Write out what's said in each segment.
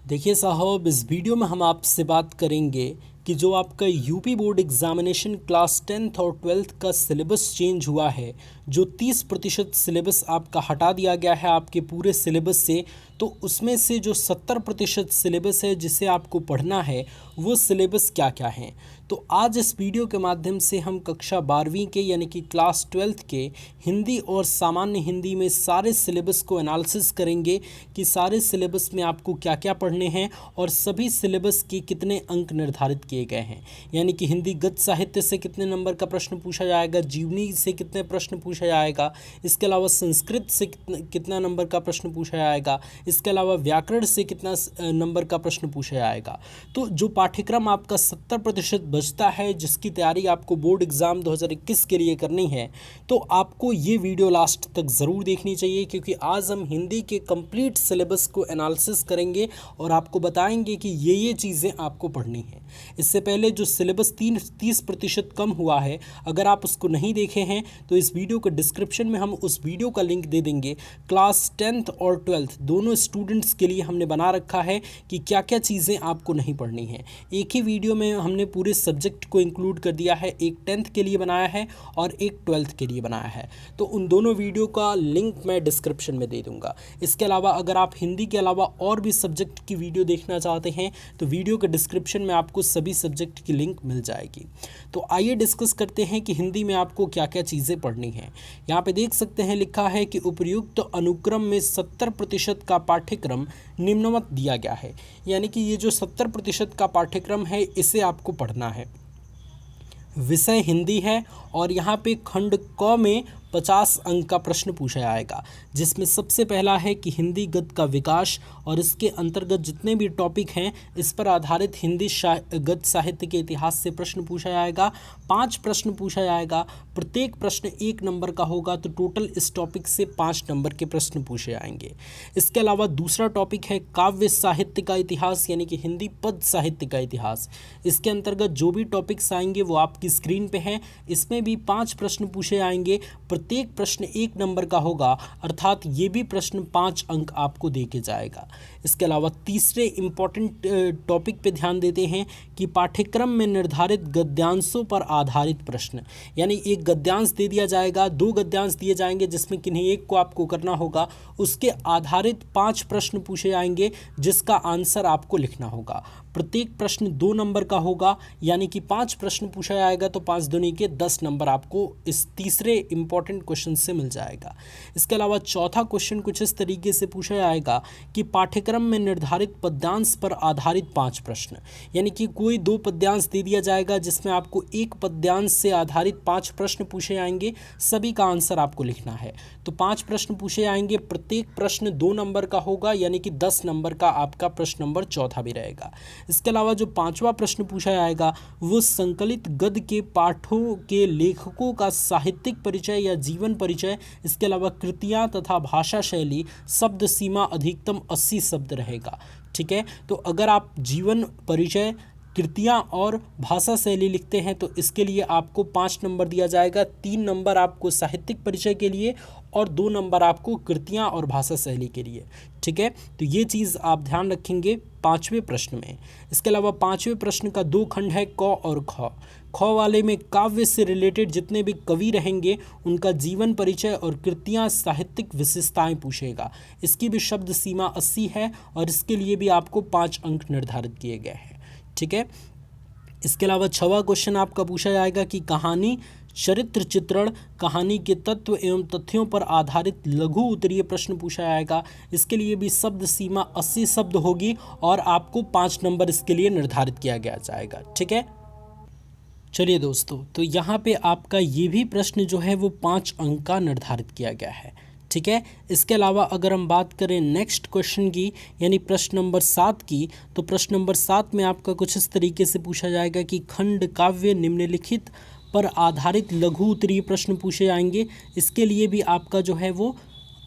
देखिए साहब, इस वीडियो में हम आपसे बात करेंगे कि जो आपका UP board examination class 10th और 12th का सिलेबस चेंज हुआ है, जो 30% सिलेबस आपका हटा दिया गया है आपके पूरे सिलेबस से, तो उसमें से जो 70% सिलेबस है जिसे आपको पढ़ना है वो सिलेबस क्या क्या है। तो आज इस वीडियो के माध्यम से हम कक्षा 12वीं के यानी कि क्लास 12th के हिंदी और सामान्य हिंदी में सारे सिलेबस को एनालिसिस करेंगे कि सारे सिलेबस में आपको क्या क्या पढ़ने हैं और सभी सिलेबस के कितने अंक निर्धारित किए गए हैं। यानी कि हिंदी गद्य साहित्य से कितने नंबर का प्रश्न पूछा जाएगा, जीवनी से कितने प्रश्न पूछा जाएगा, इसके अलावा संस्कृत से कितना नंबर का प्रश्न पूछा जाएगा, इसके अलावा व्याकरण से कितना नंबर का प्रश्न पूछा जाएगा। तो जो पाठ्यक्रम आपका 70% बचता है, जिसकी तैयारी आपको बोर्ड एग्ज़ाम 2021 के लिए करनी है, तो आपको ये वीडियो लास्ट तक ज़रूर देखनी चाहिए, क्योंकि आज हम हिंदी के कंप्लीट सिलेबस को एनालिसिस करेंगे और आपको बताएंगे कि ये चीज़ें आपको पढ़नी है। इससे पहले जो सिलेबस 30% कम हुआ है, अगर आप उसको नहीं देखे हैं तो इस वीडियो के डिस्क्रिप्शन में हम उस वीडियो का लिंक दे देंगे। क्लास 10th और 12th दोनों स्टूडेंट्स के लिए हमने बना रखा है कि क्या क्या चीज़ें आपको नहीं पढ़नी है। एक ही वीडियो में हमने पूरे सब्जेक्ट को इंक्लूड कर दिया है, एक 10th के लिए बनाया है और एक 12th के लिए बनाया है। तो उन दोनों वीडियो का लिंक मैं डिस्क्रिप्शन में दे दूँगा। इसके अलावा अगर आप हिंदी के अलावा और भी सब्जेक्ट की वीडियो देखना चाहते हैं तो वीडियो के डिस्क्रिप्शन में आपको सभी सब्जेक्ट की लिंक मिल जाएगी। तो आइए डिस्कस करते हैं कि हिंदी में आपको क्या क्या चीज़ें पढ़नी हैं। यहाँ पे देख सकते हैं लिखा है कि उपयुक्त अनुक्रम में 70% का पाठ्यक्रम निम्नवत दिया गया है। यानी कि ये जो 70% का पाठ्यक्रम है इसे आपको पढ़ना है। विषय हिंदी है और यहाँ पे खंड क में 50 अंक का प्रश्न पूछा जाएगा, जिसमें सबसे पहला है कि हिंदी गद्य का विकास, और इसके अंतर्गत जितने भी टॉपिक हैं इस पर आधारित हिंदी गद्य साहित्य के इतिहास से प्रश्न पूछा जाएगा। 5 प्रश्न पूछा जाएगा, प्रत्येक प्रश्न 1 नंबर का होगा, तो टोटल इस टॉपिक से 5 नंबर के प्रश्न पूछे जाएंगे। इसके अलावा दूसरा टॉपिक है काव्य साहित्य का इतिहास, यानी कि हिंदी पद साहित्य का इतिहास। इसके अंतर्गत जो भी टॉपिक्स आएंगे वो आपकी स्क्रीन पे हैं। इसमें भी 5 प्रश्न पूछे जाएंगे, प्रत्येक प्रश्न 1 नंबर का होगा, अर्थात ये भी प्रश्न 5 अंक आपको दे के जाएगा। इसके अलावा तीसरे इम्पॉर्टेंट टॉपिक पे ध्यान देते हैं कि पाठ्यक्रम में निर्धारित गद्यांशों पर आधारित प्रश्न, यानी एक गद्यांश दे दिया जाएगा, 2 गद्यांश दिए जाएंगे जिसमें किन्हीं एक को आपको करना होगा, उसके आधारित 5 प्रश्न पूछे जाएंगे जिसका आंसर आपको लिखना होगा। प्रत्येक प्रश्न 2 नंबर का होगा, यानी कि 5 प्रश्न पूछा जाएगा तो 5 दूनी के 10 नंबर आपको इस तीसरे इंपॉर्टेंट क्वेश्चन से मिल जाएगा। इसके अलावा चौथा क्वेश्चन कुछ इस तरीके से पूछा जाएगा कि पाठ्यक्रम में निर्धारित पद्यांश पर आधारित 5 प्रश्न, यानी कि कोई 2 पद्यांश दे दिया जाएगा जिसमें आपको एक पद्यांश से आधारित 5 प्रश्न पूछे जाएंगे, सभी का आंसर आपको लिखना है। तो 5 प्रश्न पूछे जाएंगे, प्रत्येक प्रश्न 2 नंबर का होगा, यानी कि 10 नंबर का आपका प्रश्न नंबर चौथा भी रहेगा। इसके अलावा जो 5वां प्रश्न पूछा जाएगा वो संकलित गद्य के पाठों के लेखकों का साहित्यिक परिचय या जीवन परिचय, इसके अलावा कृतियाँ तथा भाषा शैली, शब्द सीमा अधिकतम 80 शब्द रहेगा। ठीक है, तो अगर आप जीवन परिचय, कृतियाँ और भाषा शैली लिखते हैं तो इसके लिए आपको 5 नंबर दिया जाएगा। 3 नंबर आपको साहित्यिक परिचय के लिए और 2 नंबर आपको कृतियाँ और भाषा शैली के लिए। ठीक है, तो ये चीज़ आप ध्यान रखेंगे 5वें प्रश्न में। इसके अलावा 5वें प्रश्न का 2 खंड है, क और ख। ख वाले में काव्य से रिलेटेड जितने भी कवि रहेंगे उनका जीवन परिचय और कृतियाँ साहित्यिक विशेषताएं पूछेगा। इसकी भी शब्द सीमा 80 है और इसके लिए भी आपको 5 अंक निर्धारित किए गए हैं। ठीक है, इसके अलावा 6वां क्वेश्चन आपका पूछा जाएगा कि कहानी चरित्र चित्रण, कहानी के तत्व एवं तथ्यों पर आधारित लघु उत्तरीय प्रश्न पूछा जाएगा। इसके लिए भी शब्द सीमा 80 शब्द होगी और आपको 5 नंबर इसके लिए निर्धारित किया गया जाएगा। ठीक है, चलिए दोस्तों, तो यहाँ पे आपका ये भी प्रश्न जो है वो 5 अंक का निर्धारित किया गया है। ठीक है, इसके अलावा अगर हम बात करें नेक्स्ट क्वेश्चन की, यानी प्रश्न नंबर 7 की, तो प्रश्न नंबर 7 में आपका कुछ इस तरीके से पूछा जाएगा कि खंड काव्य निम्नलिखित पर आधारित लघु उत्तरीय प्रश्न पूछे जाएंगे। इसके लिए भी आपका जो है वो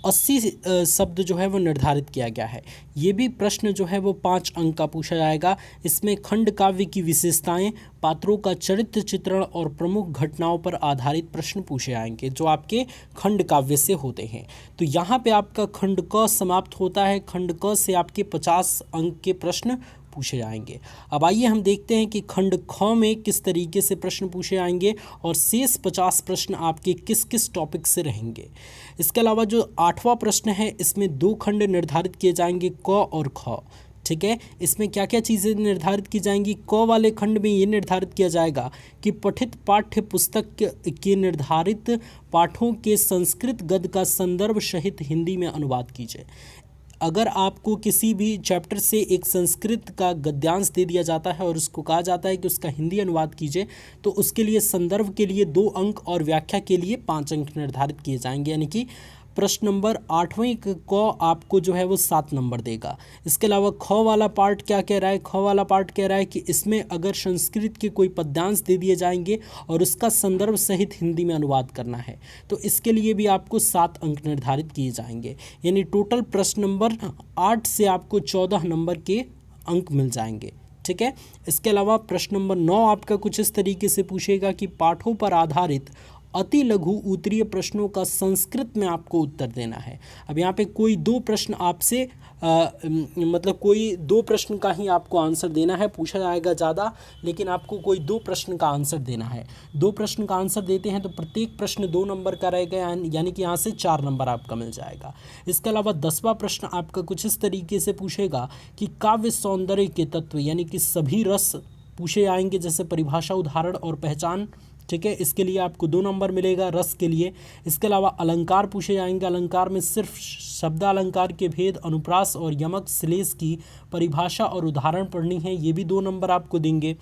80 शब्द जो है वो निर्धारित किया गया है। ये भी प्रश्न जो है वो 5 अंक का पूछा जाएगा। इसमें खंड काव्य की विशेषताएं, पात्रों का चरित्र चित्रण और प्रमुख घटनाओं पर आधारित प्रश्न पूछे जाएंगे जो आपके खंड काव्य से होते हैं। तो यहाँ पे आपका खंड क समाप्त होता है। खंड क से आपके 50 अंक के प्रश्न पूछे जाएंगे। अब आइए हम देखते हैं कि खंड ख में किस तरीके से प्रश्न पूछे जाएंगे और शेष 50 प्रश्न आपके किस किस टॉपिक से रहेंगे। इसके अलावा जो 8वां प्रश्न है इसमें 2 खंड निर्धारित किए जाएंगे, क और ख। ठीक है, इसमें क्या क्या चीज़ें निर्धारित की जाएंगी। क वाले खंड में ये निर्धारित किया जाएगा कि पठित पाठ्य पुस्तक के निर्धारित पाठों के संस्कृत गद्य का संदर्भ सहित हिंदी में अनुवाद कीजिए। अगर आपको किसी भी चैप्टर से एक संस्कृत का गद्यांश दे दिया जाता है और उसको कहा जाता है कि उसका हिंदी अनुवाद कीजिए, तो उसके लिए संदर्भ के लिए 2 अंक और व्याख्या के लिए 5 अंक निर्धारित किए जाएंगे। यानी कि प्रश्न नंबर 8वें को आपको जो है वो 7 नंबर देगा। इसके अलावा ख वाला पार्ट क्या कह रहा है। ख वाला पार्ट कह रहा है कि इसमें अगर संस्कृत के कोई पद्यांश दे दिए जाएंगे और उसका संदर्भ सहित हिंदी में अनुवाद करना है, तो इसके लिए भी आपको 7 अंक निर्धारित किए जाएंगे। यानी टोटल प्रश्न नंबर 8 से आपको 14 नंबर के अंक मिल जाएंगे। ठीक है, इसके अलावा प्रश्न नंबर 9 आपका कुछ इस तरीके से पूछेगा कि पाठों पर आधारित अति लघु उत्तरीय प्रश्नों का संस्कृत में आपको उत्तर देना है। अब यहाँ पे कोई 2 प्रश्न आपसे मतलब कोई 2 प्रश्न का ही आपको आंसर देना है। पूछा जाएगा ज़्यादा, लेकिन आपको कोई 2 प्रश्न का आंसर देना है। 2 प्रश्न का आंसर देते हैं तो प्रत्येक प्रश्न 2 नंबर का रहेगा, यानी कि यहाँ से 4 नंबर आपका मिल जाएगा। इसके अलावा 10वां प्रश्न आपका कुछ इस तरीके से पूछेगा कि काव्य सौंदर्य के तत्व यानी कि सभी रस पूछे जाएंगे, जैसे परिभाषा, उदाहरण और पहचान। ठीक है, इसके लिए आपको 2 नंबर मिलेगा रस के लिए। इसके अलावा अलंकार पूछे जाएंगे। अलंकार में सिर्फ शब्दालंकार के भेद, अनुप्रास और यमक श्लेष की परिभाषा और उदाहरण पढ़नी है, ये भी 2 नंबर आपको देंगे।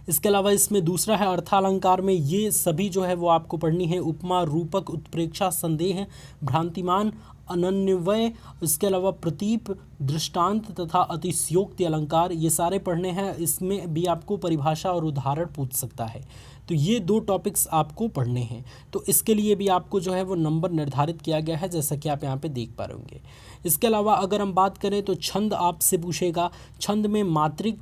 इसके अलावा इसमें दूसरा है अर्थालंकार में ये सभी जो है वो आपको पढ़नी है। उपमा, रूपक, उत्प्रेक्षा, संदेह, भ्रांतिमान, अनन्वय, इसके अलावा प्रतीप, दृष्टांत तथा अतिशयोक्ति अलंकार, ये सारे पढ़ने हैं। इसमें भी आपको परिभाषा और उदाहरण पूछ सकता है। तो ये 2 टॉपिक्स आपको पढ़ने हैं। तो इसके लिए भी आपको जो है वो नंबर निर्धारित किया गया है, जैसा कि आप यहाँ पे देख पा रहे होंगे। इसके अलावा अगर हम बात करें तो छंद आपसे पूछेगा। छंद में मात्रिक,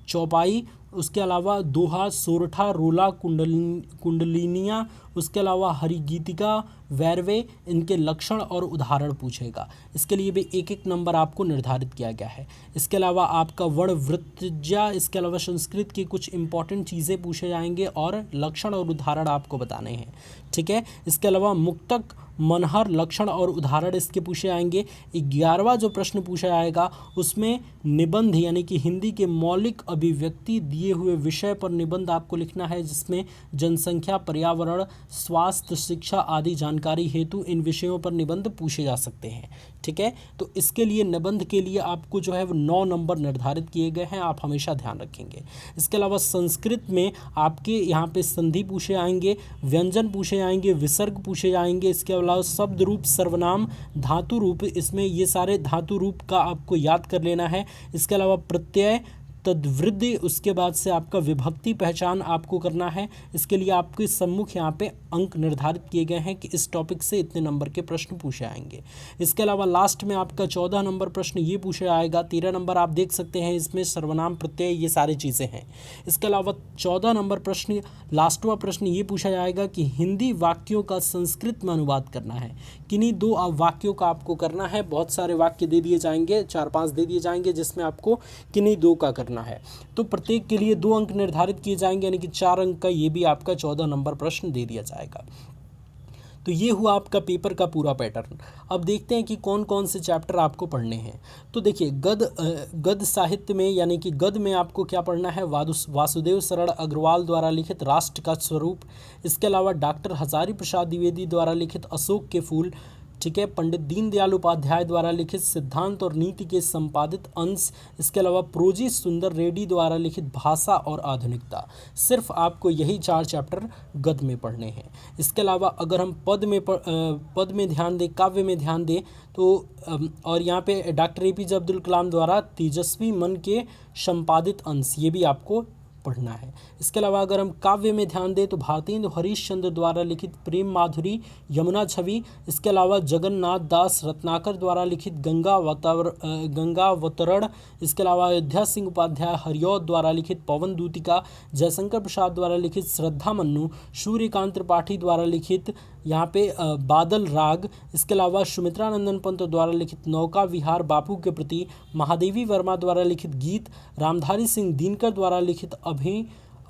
चौपाई, उसके अलावा दोहा, सोरठा, रोला, कुंडलिनियाँ, उसके अलावा हरिगीतिका, वैरवे, इनके लक्षण और उदाहरण पूछेगा। इसके लिए भी 1-1 नंबर आपको निर्धारित किया गया है। इसके अलावा आपका वर्ण, वृत्तज्या, इसके अलावा संस्कृत की कुछ इंपॉर्टेंट चीज़ें पूछे जाएंगे और लक्षण और उदाहरण आपको बताने हैं। ठीक है, इसके अलावा मुक्तक, मनहर, लक्षण और उदाहरण इसके पूछे जाएंगे। 11वां जो प्रश्न पूछा जाएगा उसमें निबंध यानी कि हिंदी के मौलिक अभिव्यक्ति दिए हुए विषय पर निबंध आपको लिखना है, जिसमें जनसंख्या, पर्यावरण, स्वास्थ्य, शिक्षा आदि जानकारी हेतु इन विषयों पर निबंध पूछे जा सकते हैं। ठीक है, तो इसके लिए निबंध के लिए आपको जो है वो 9 नंबर निर्धारित किए गए हैं, आप हमेशा ध्यान रखेंगे। इसके अलावा संस्कृत में आपके यहाँ पे संधि पूछे जाएंगे, व्यंजन पूछे जाएंगे, विसर्ग पूछे जाएंगे। इसके अलावा शब्द रूप, सर्वनाम, धातु रूप, इसमें ये सारे धातु रूप का आपको याद कर लेना है। इसके अलावा प्रत्यय, तद्वृद्धि, उसके बाद से आपका विभक्ति पहचान आपको करना है। इसके लिए आपके सम्मुख यहाँ पे अंक निर्धारित किए गए हैं कि इस टॉपिक से इतने नंबर के प्रश्न पूछे आएंगे। इसके अलावा लास्ट में आपका 14 नंबर प्रश्न ये पूछा आएगा। 13 नंबर आप देख सकते हैं, इसमें सर्वनाम, प्रत्यय, ये सारी चीज़ें हैं। इसके अलावा 14 नंबर प्रश्न, लास्टवा प्रश्न ये पूछा जाएगा कि हिंदी वाक्यों का संस्कृत में अनुवाद करना है। किन्हीं 2 वाक्यों का आपको करना है। बहुत सारे वाक्य दे दिए जाएंगे, 4-5 दे दिए जाएंगे, जिसमें आपको किन्हीं 2 का करना है। तो प्रत्येक के लिए 2 अंक निर्धारित किए जाएंगे, यानी कि 4 अंक का ये भी आपका 14 नंबर प्रश्न दे दिया जाएगा। तो ये हुआ आपका पेपर का पूरा पैटर्न। अब देखते हैं कि कौन कौन से चैप्टर आपको पढ़ने हैं। तो देखिए गद्य साहित्य में यानी कि गद्य में आपको क्या पढ़ना है, वासुदेव शरण अग्रवाल द्वारा लिखित राष्ट्र का स्वरूप। इसके अलावा डॉक्टर हजारी प्रसाद द्विवेदी द्वारा लिखित अशोक के फूल। ठीक है, पंडित दीनदयाल उपाध्याय द्वारा लिखित सिद्धांत और नीति के संपादित अंश। इसके अलावा प्रोजी सुंदर रेड्डी द्वारा लिखित भाषा और आधुनिकता। सिर्फ आपको यही 4 चैप्टर गद्य में पढ़ने हैं। इसके अलावा अगर हम पद में ध्यान दें, काव्य में ध्यान दें तो और यहाँ पे डॉक्टर APJ अब्दुल कलाम द्वारा तेजस्वी मन के संपादित अंश, ये भी आपको पढ़ना है। इसके अलावा अगर हम काव्य में ध्यान दें तो भारतेंदु हरीशचंद्र द्वारा लिखित प्रेम माधुरी, यमुना छवि। इसके अलावा जगन्नाथ दास रत्नाकर द्वारा लिखित गंगावतरण। इसके अलावा अयोध्या सिंह उपाध्याय हरिऔध द्वारा लिखित पवन दूतिका, जयशंकर प्रसाद द्वारा लिखित श्रद्धा मन्नू, सूर्यकांत त्रिपाठी द्वारा लिखित यहाँ पे बादल राग। इसके अलावा सुमित्रा नंदन पंत द्वारा लिखित नौका विहार बापू के प्रति, महादेवी वर्मा द्वारा लिखित गीत, रामधारी सिंह दिनकर द्वारा लिखित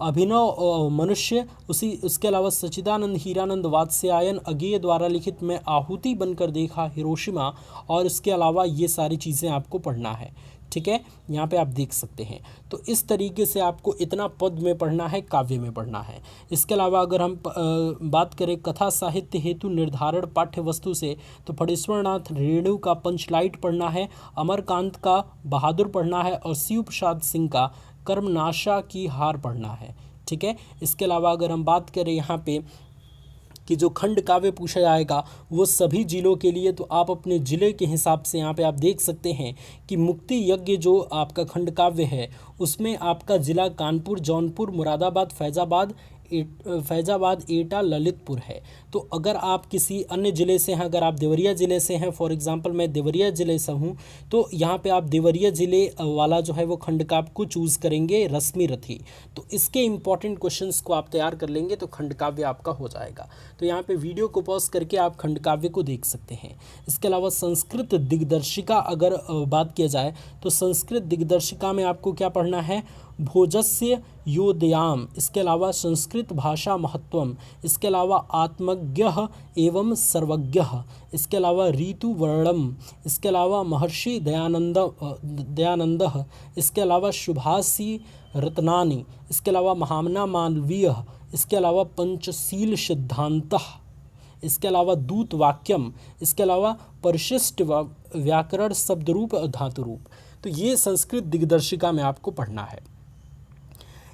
अभिनव मनुष्य। उसके अलावा सच्चिदानंद हीरानंद वात्स्यायन अगेय द्वारा लिखित मैं आहुति बनकर देखा हिरोशिमा। और इसके अलावा ये सारी चीज़ें आपको पढ़ना है, ठीक है, यहाँ पे आप देख सकते हैं। तो इस तरीके से आपको इतना पद में पढ़ना है, काव्य में पढ़ना है। इसके अलावा अगर हम बात करें कथा साहित्य हेतु निर्धारण पाठ्य वस्तु से तो फणीश्वरनाथ रेणु का पंचलाइट पढ़ना है, अमरकांत का बहादुर पढ़ना है और शिव प्रसाद सिंह का कर्मनाशा की हार पढ़ना है, ठीक है। इसके अलावा अगर हम बात करें यहाँ पे कि जो खंड काव्य पूछा जाएगा वो सभी जिलों के लिए, तो आप अपने ज़िले के हिसाब से यहाँ पे आप देख सकते हैं कि मुक्ति यज्ञ जो आपका खंड काव्य है उसमें आपका ज़िला कानपुर, जौनपुर, मुरादाबाद, फैज़ाबाद, एटा, ललितपुर है। तो अगर आप किसी अन्य ज़िले से हैं, अगर आप देवरिया ज़िले से हैं, फॉर एग्जांपल मैं देवरिया ज़िले से हूं, तो यहाँ पे आप देवरिया ज़िले वाला जो है वो खंड काव्य को चूज़ करेंगे, रश्मि रथी। तो इसके इंपॉर्टेंट क्वेश्चंस को आप तैयार कर लेंगे तो खंड काव्य आपका हो जाएगा। तो यहाँ पे वीडियो को पॉज करके आप खंड काव्य को देख सकते हैं। इसके अलावा संस्कृत दिग्दर्शिका अगर बात किया जाए तो संस्कृत दिग्दर्शिका में आपको क्या पढ़ना है, भोजस्य योदयाम। इसके अलावा संस्कृत भाषा महत्वम। इसके अलावा आत्मज्ञः एवं सर्वज्ञः। इसके अलावा ऋतु वर्णम। इसके अलावा महर्षि दयानंदः। इसके अलावा शुभासी रत्नानि। इसके अलावा महामना मालवीय। इसके अलावा पंचशील सिद्धांतः। इसके अलावा दूत वाक्यम। इसके अलावा परिशिष्ट व्याकरण शब्दरूप और धातुरूप। तो ये संस्कृत दिग्दर्शिका में आपको पढ़ना है।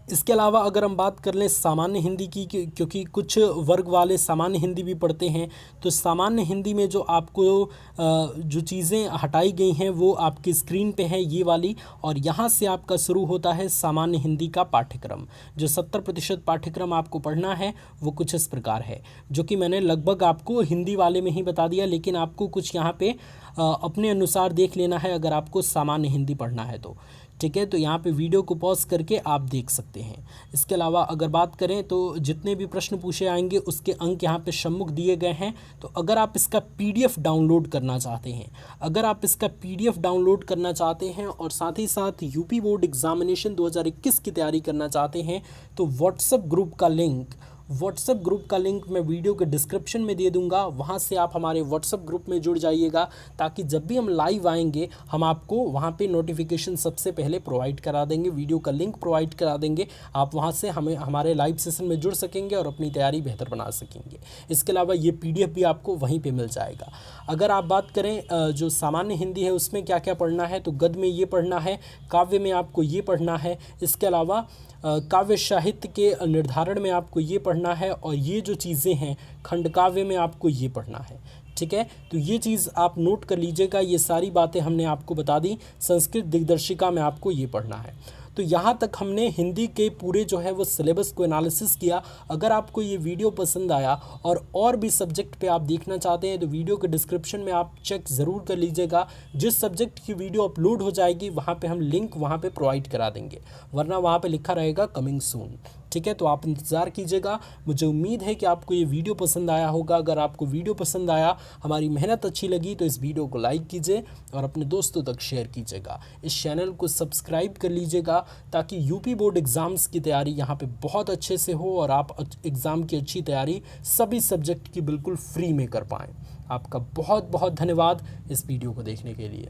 इसके अलावा अगर हम बात कर लें सामान्य हिंदी की, क्योंकि कुछ वर्ग वाले सामान्य हिंदी भी पढ़ते हैं, तो सामान्य हिंदी में जो आपको जो चीज़ें हटाई गई हैं वो आपकी स्क्रीन पे है ये वाली, और यहाँ से आपका शुरू होता है सामान्य हिंदी का पाठ्यक्रम। जो 70% पाठ्यक्रम आपको पढ़ना है वो कुछ इस प्रकार है, जो कि मैंने लगभग आपको हिंदी वाले में ही बता दिया, लेकिन आपको कुछ यहाँ पे अपने अनुसार देख लेना है अगर आपको सामान्य हिंदी पढ़ना है तो, ठीक है। तो यहाँ पे वीडियो को पॉज करके आप देख सकते हैं। इसके अलावा अगर बात करें तो जितने भी प्रश्न पूछे आएंगे उसके अंक यहाँ पे सम्मुख दिए गए हैं। तो अगर आप इसका PDF डाउनलोड करना चाहते हैं, और साथ ही साथ यूपी बोर्ड एग्जामिनेशन 2021 की तैयारी करना चाहते हैं, तो व्हाट्सएप ग्रुप का लिंक मैं वीडियो के डिस्क्रिप्शन में दे दूंगा। वहां से आप हमारे व्हाट्सएप ग्रुप में जुड़ जाइएगा, ताकि जब भी हम लाइव आएंगे हम आपको वहां पे नोटिफिकेशन सबसे पहले प्रोवाइड करा देंगे, वीडियो का लिंक प्रोवाइड करा देंगे। आप वहां से हमारे लाइव सेशन में जुड़ सकेंगे और अपनी तैयारी बेहतर बना सकेंगे। इसके अलावा ये PDF भी आपको वहीं पर मिल जाएगा। अगर आप बात करें जो सामान्य हिंदी है उसमें क्या क्या पढ़ना है, तो गद्य में ये पढ़ना है, काव्य में आपको ये पढ़ना है। इसके अलावा काव्य साहित्य के निर्धारण में आपको ये पढ़ना है, और ये जो चीज़ें हैं खंड काव्य में आपको ये पढ़ना है, ठीक है। तो ये चीज़ आप नोट कर लीजिएगा। ये सारी बातें हमने आपको बता दी। संस्कृत दिग्दर्शिका में आपको ये पढ़ना है। तो यहाँ तक हमने हिंदी के पूरे जो है वो सिलेबस को एनालिसिस किया। अगर आपको ये वीडियो पसंद आया और भी सब्जेक्ट पे आप देखना चाहते हैं तो वीडियो के डिस्क्रिप्शन में आप चेक ज़रूर कर लीजिएगा। जिस सब्जेक्ट की वीडियो अपलोड हो जाएगी वहाँ पे हम लिंक वहाँ पे प्रोवाइड करा देंगे, वरना वहाँ पे लिखा रहेगा कमिंग सून, ठीक है। तो आप इंतज़ार कीजिएगा। मुझे उम्मीद है कि आपको ये वीडियो पसंद आया होगा। अगर आपको वीडियो पसंद आया, हमारी मेहनत अच्छी लगी, तो इस वीडियो को लाइक कीजिए और अपने दोस्तों तक शेयर कीजिएगा। इस चैनल को सब्सक्राइब कर लीजिएगा, ताकि यूपी बोर्ड एग्ज़ाम्स की तैयारी यहाँ पे बहुत अच्छे से हो और आप एग्ज़ाम की अच्छी तैयारी सभी सब्जेक्ट की बिल्कुल फ्री में कर पाएँ। आपका बहुत बहुत धन्यवाद इस वीडियो को देखने के लिए।